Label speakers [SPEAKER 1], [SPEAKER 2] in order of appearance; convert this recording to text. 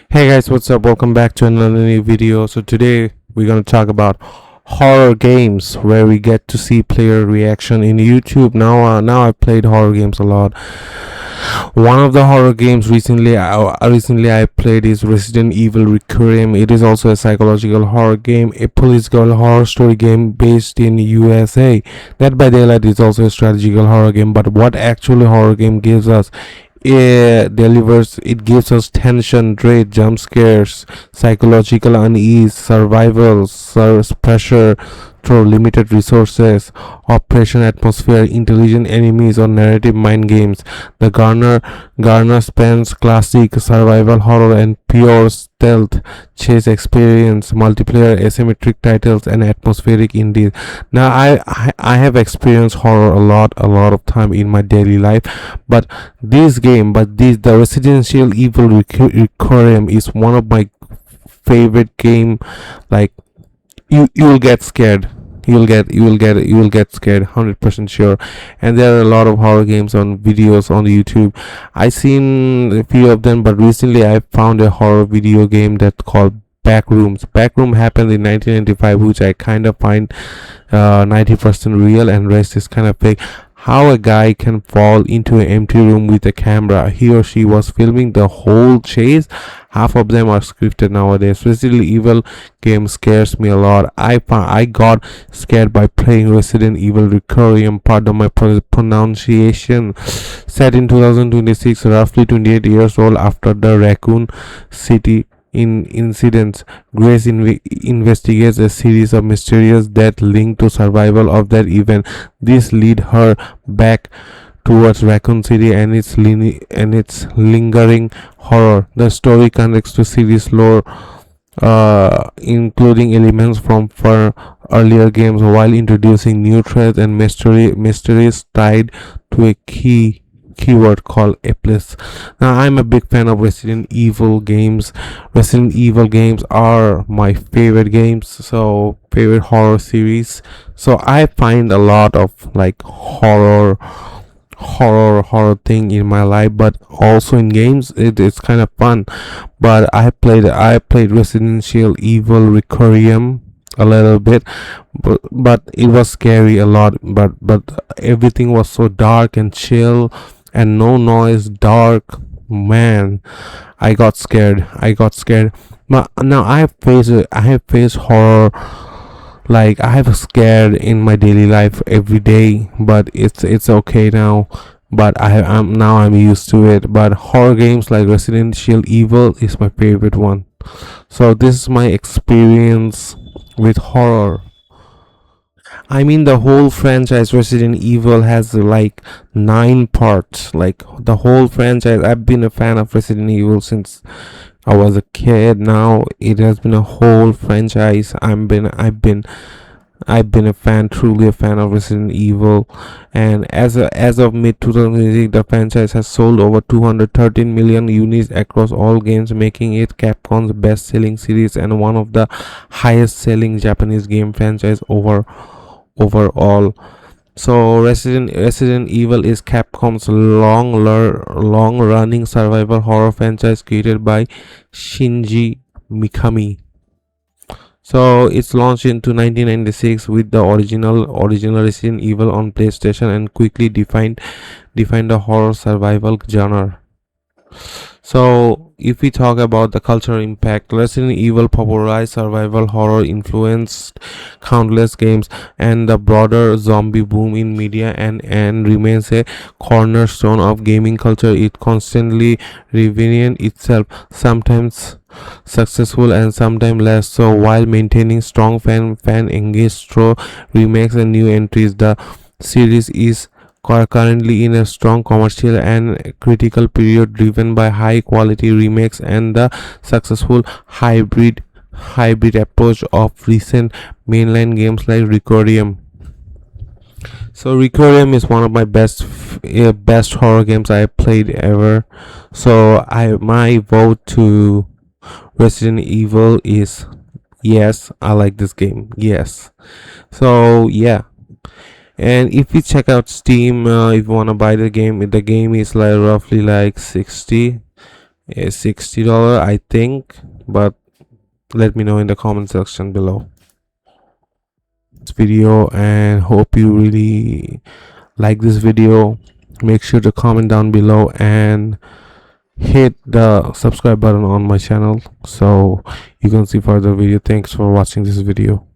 [SPEAKER 1] Hey guys, what's up? Welcome back to another new video. So today we're gonna talk about horror games, where we get to see player reaction in YouTube. Now I've played horror games a lot. One of the horror games recently I played is Resident Evil Requiem. It is also a psychological horror game, a political horror story game based in USA. Dead by Daylight is also a strategical horror game, but what actually horror game gives us? It gives us tension, dread, jump scares, psychological unease, survival, pressure through limited resources, operation atmosphere, intelligent enemies, or narrative mind games. The Garner spans classic survival horror and pure stealth chase experience, multiplayer asymmetric titles, and atmospheric indies. Now I have experienced horror a lot of time in my daily life, but the Residential Evil Requiem is one of my favorite game. Like, you'll get scared. You will get scared, 100% sure. And there are a lot of horror games on videos on YouTube. I seen a few of them, but recently I found a horror video game that called Backrooms. Backroom happened in 1995, which I kind of find 90% real and rest is kind of fake. How a guy can fall into an empty room with a camera. He or she was filming the whole chase. Half of them are scripted nowadays. Resident Evil game scares me a lot. I got scared by playing Resident Evil Requiem. Pardon my pronunciation. Set in 2026, roughly 28 years old after the Raccoon City in incidents, Grace investigates a series of mysterious deaths linked to survival of that event. This lead her back towards Raccoon City and its lingering horror. The story connects to series lore, including elements from earlier games, while introducing new threats and mysteries tied to a keyword called a place. Now, I'm a big fan of Resident Evil games. Resident Evil games are my favorite games, so favorite horror series. So I find a lot of like horror thing in my life, but also in games it's kind of fun. But I played Residential Evil Requiem a little bit, but it was scary a lot. But everything was so dark and chill and no noise, dark. Man, I got scared. But now I have faced horror, like I have scared in my daily life every day, but it's okay now. But I'm used to it. But horror games like Residential Evil is my favorite one. So this is my experience with horror. I mean, the whole franchise Resident Evil has like 9 parts. Like the whole franchise. I've been a fan of Resident Evil since I was a kid. Now it has been a whole franchise. I've been a fan, truly a fan of Resident Evil, and as of mid 2006, the franchise has sold over 213 million units across all games, making it Capcom's best-selling series and one of the highest-selling Japanese game franchise overall. So Resident Evil is Capcom's long-running survival horror franchise created by Shinji Mikami. So it's launched into 1996 with the original Resident Evil on PlayStation and quickly defined the horror survival genre. So, if we talk about the cultural impact, Resident Evil popularized survival horror, influenced countless games, and the broader zombie boom in media, and remains a cornerstone of gaming culture. It constantly reinvents itself, sometimes successful and sometimes less so, while maintaining strong fan engaged through remakes and new entries. The series is currently in a strong commercial and critical period, driven by high quality remakes and the successful hybrid approach of recent mainline games like Requiem. So Requiem is one of my best horror games I played ever. So I my vote to Resident Evil is yes. I like this game. Yes. So yeah. And if we check out Steam, if you want to buy the game is like roughly like 60. is $60, I think, but let me know in the comment section below this video, and hope you really like this video. Make sure to comment down below and hit the subscribe button on my channel so you can see further video. Thanks for watching this video.